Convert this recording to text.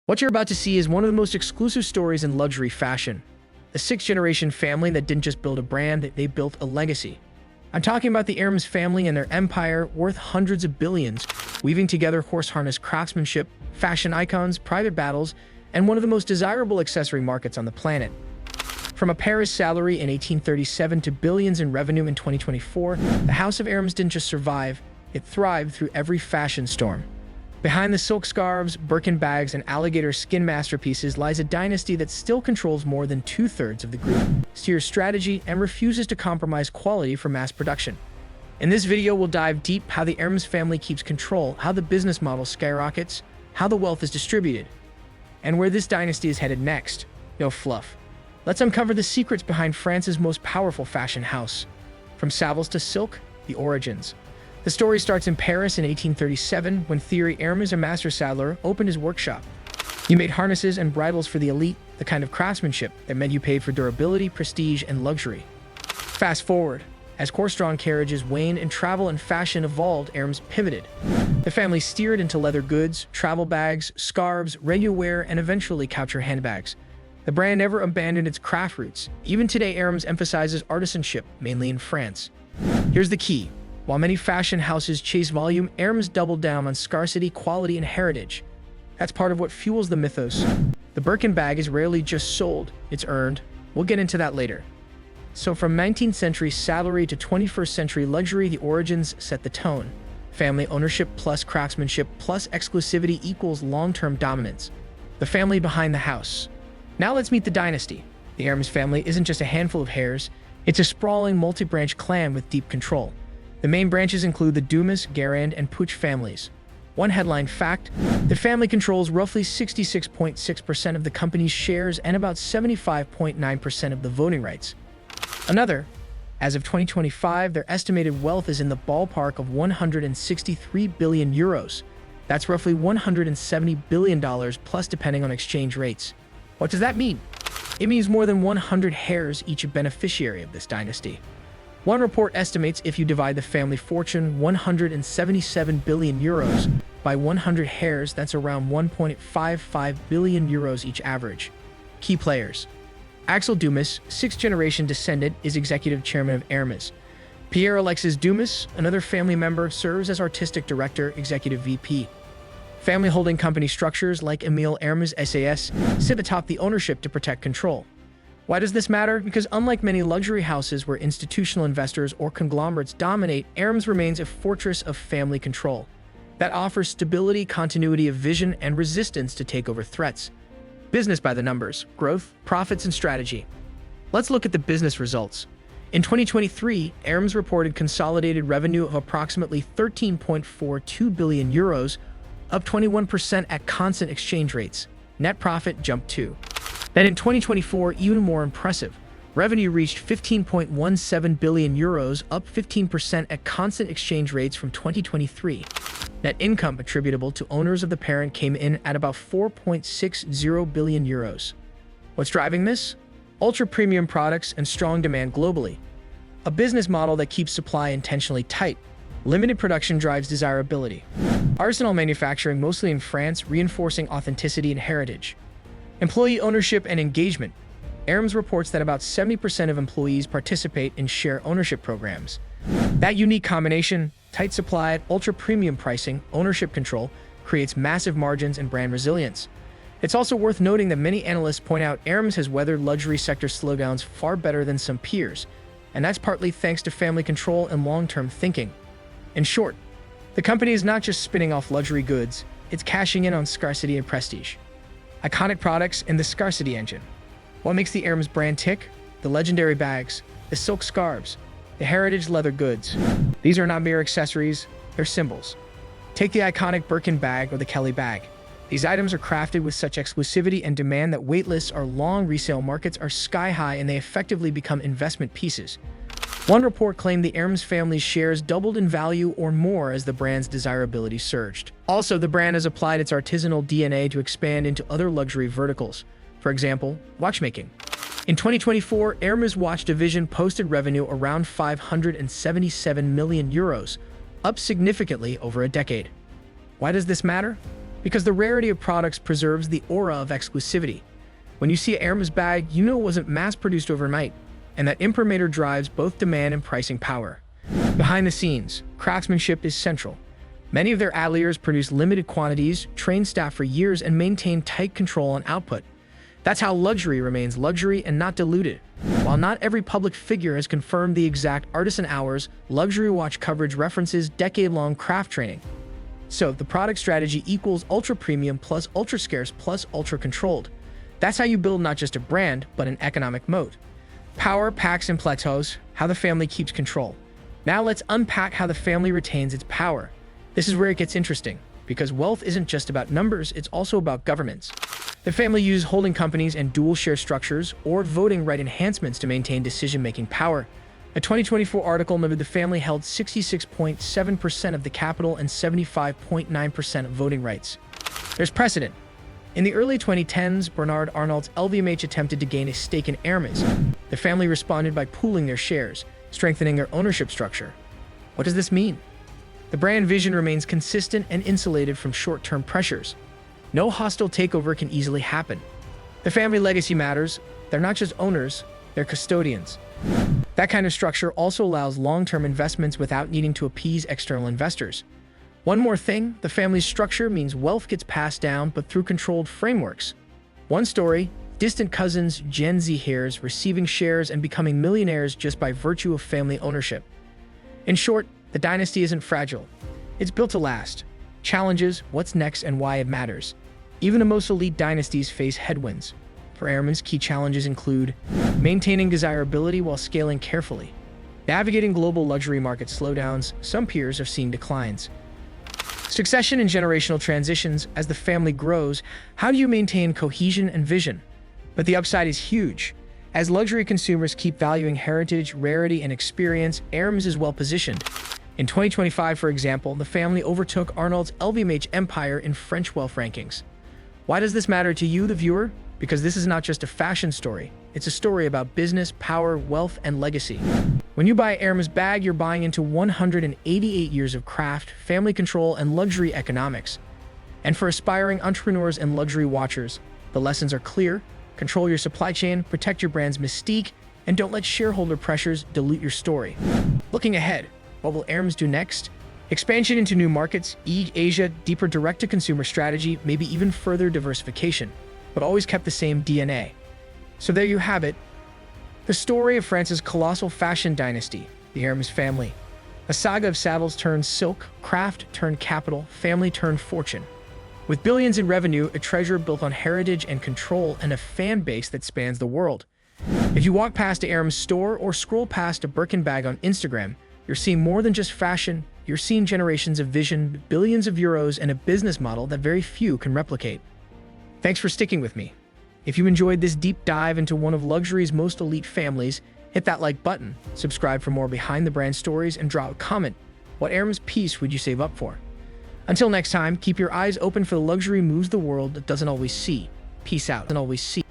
What you're about to see is one of the most exclusive stories in luxury fashion. A sixth-generation family that didn't just build a brand, they built a legacy. I'm talking about the Hermes family and their empire worth hundreds of billions, weaving together horse-harness craftsmanship, fashion icons, private battles, and one of the most desirable accessory markets on the planet. From a Paris salary in 1837 to billions in revenue in 2024, the House of Hermes didn't just survive, it thrived through every fashion storm. Behind the silk scarves, Birkin bags, and alligator skin masterpieces lies a dynasty that still controls more than two-thirds of the group, steers strategy, and refuses to compromise quality for mass production. In this video, we'll dive deep how the Hermes family keeps control, how the business model skyrockets, how the wealth is distributed, and where this dynasty is headed next. No fluff. Let's uncover the secrets behind France's most powerful fashion house. From sables to silk, the origins. The story starts in Paris in 1837 when Thierry Hermes, a master saddler, opened his workshop. He made harnesses and bridles for the elite, the kind of craftsmanship that meant you paid for durability, prestige, and luxury. Fast forward, as horse-drawn carriages waned and travel and fashion evolved, Hermes pivoted. The family steered into leather goods, travel bags, scarves, ready-to-wear, and eventually couture handbags. The brand never abandoned its craft roots. Even today, Hermes emphasizes artisanship, mainly in France. Here's the key. While many fashion houses chase volume, Hermes doubled down on scarcity, quality, and heritage. That's part of what fuels the mythos. The Birkin bag is rarely just sold, it's earned. We'll get into that later. So from 19th century saddlery to 21st century luxury, the origins set the tone. Family ownership plus craftsmanship plus exclusivity equals long-term dominance. The family behind the house. Now let's meet the dynasty. The Hermes family isn't just a handful of heirs, it's a sprawling multi-branch clan with deep control. The main branches include the Dumas, Garand, and Puch families. One headline fact, the family controls roughly 66.6% of the company's shares and about 75.9% of the voting rights. Another, as of 2025, their estimated wealth is in the ballpark of 163 billion euros. That's roughly $170 billion plus depending on exchange rates. What does that mean? It means more than 100 heirs, each a beneficiary of this dynasty. One report estimates if you divide the family fortune, 177 billion euros, by 100 heirs, that's around 1.55 billion euros each average. Key players. Axel Dumas, sixth-generation descendant, is executive chairman of Hermes. Pierre-Alexis Dumas, another family member, serves as artistic director, executive VP. Family holding company structures like Emile Hermes SAS sit atop the ownership to protect control. Why does this matter? Because unlike many luxury houses where institutional investors or conglomerates dominate, Hermes remains a fortress of family control that offers stability, continuity of vision, and resistance to takeover threats. Business by the numbers, growth, profits, and strategy. Let's look at the business results. In 2023, Hermes reported consolidated revenue of approximately 13.42 billion euros, up 21% at constant exchange rates. Net profit jumped too. Then in 2024, even more impressive, revenue reached 15.17 billion euros, up 15% at constant exchange rates from 2023. Net income attributable to owners of the parent came in at about 4.60 billion euros. What's driving this? Ultra-premium products and strong demand globally. A business model that keeps supply intentionally tight. Limited production drives desirability. Artisanal manufacturing, mostly in France, reinforcing authenticity and heritage. Employee ownership and engagement. Hermes reports that about 70% of employees participate in share ownership programs. That unique combination, tight supply, ultra-premium pricing, ownership control, creates massive margins and brand resilience. It's also worth noting that many analysts point out Hermes has weathered luxury sector slowdowns far better than some peers, and that's partly thanks to family control and long-term thinking. In short, the company is not just spinning off luxury goods, it's cashing in on scarcity and prestige. Iconic products and the scarcity engine. What makes the Hermes brand tick? The legendary bags, the silk scarves, the heritage leather goods. These are not mere accessories, they're symbols. Take the iconic Birkin bag or the Kelly bag. These items are crafted with such exclusivity and demand that wait lists are long, resale markets are sky high, and they effectively become investment pieces. One report claimed the Hermes family's shares doubled in value or more as the brand's desirability surged. Also, the brand has applied its artisanal DNA to expand into other luxury verticals. For example, watchmaking. In 2024, Hermes watch division posted revenue around 577 million euros, up significantly over a decade. Why does this matter? Because the rarity of products preserves the aura of exclusivity. When you see a Hermes bag, you know it wasn't mass-produced overnight, and that imprimatur drives both demand and pricing power. Behind the scenes, craftsmanship is central. Many of their ateliers produce limited quantities, train staff for years, and maintain tight control on output. That's how luxury remains luxury and not diluted. While not every public figure has confirmed the exact artisan hours, luxury watch coverage references decade-long craft training. So, the product strategy equals ultra-premium plus ultra-scarce plus ultra-controlled. That's how you build not just a brand, but an economic moat. Power, packs, and plateaus, how the family keeps control. Now let's unpack how the family retains its power. This is where it gets interesting, because wealth isn't just about numbers, it's also about governance. The family uses holding companies and dual share structures or voting right enhancements to maintain decision-making power. A 2024 article noted the family held 66.7% of the capital and 75.9% of voting rights. There's precedent. In the early 2010s, Bernard Arnault's LVMH attempted to gain a stake in Hermes. The family responded by pooling their shares, strengthening their ownership structure. What does this mean? The brand vision remains consistent and insulated from short-term pressures. No hostile takeover can easily happen. The family legacy matters. They're not just owners, they're custodians. That kind of structure also allows long-term investments without needing to appease external investors. One more thing, the family's structure means wealth gets passed down, but through controlled frameworks. One story, distant cousins, Gen Z heirs receiving shares and becoming millionaires just by virtue of family ownership. In short, the dynasty isn't fragile. It's built to last. Challenges, what's next, and why it matters. Even the most elite dynasties face headwinds. For Hermes, key challenges include maintaining desirability while scaling carefully, navigating global luxury market slowdowns, some peers have seen declines, succession and generational transitions. As the family grows, how do you maintain cohesion and vision? But the upside is huge. As luxury consumers keep valuing heritage, rarity, and experience, Hermes is well positioned. In 2025, for example, the family overtook Arnault's LVMH empire in French wealth rankings. Why does this matter to you, the viewer? Because this is not just a fashion story. It's a story about business, power, wealth, and legacy. When you buy a Hermes bag, you're buying into 188 years of craft, family control, and luxury economics. And for aspiring entrepreneurs and luxury watchers, the lessons are clear. Control your supply chain, protect your brand's mystique, and don't let shareholder pressures dilute your story. Looking ahead, what will Hermes do next? Expansion into new markets, Asia, deeper direct-to-consumer strategy, maybe even further diversification, but always kept the same DNA. So there you have it, the story of France's colossal fashion dynasty, the Hermes family. A saga of saddles turned silk, craft turned capital, family turned fortune. With billions in revenue, a treasure built on heritage and control, and a fan base that spans the world. If you walk past a Hermes store or scroll past a Birkin bag on Instagram, you're seeing more than just fashion. You're seeing generations of vision, billions of euros, and a business model that very few can replicate. Thanks for sticking with me. If you enjoyed this deep dive into one of luxury's most elite families, hit that like button, subscribe for more behind-the-brand stories, and drop a comment. What Hermes piece would you save up for? Until next time, keep your eyes open for the luxury moves the world that doesn't always see. Peace out. Doesn't always see.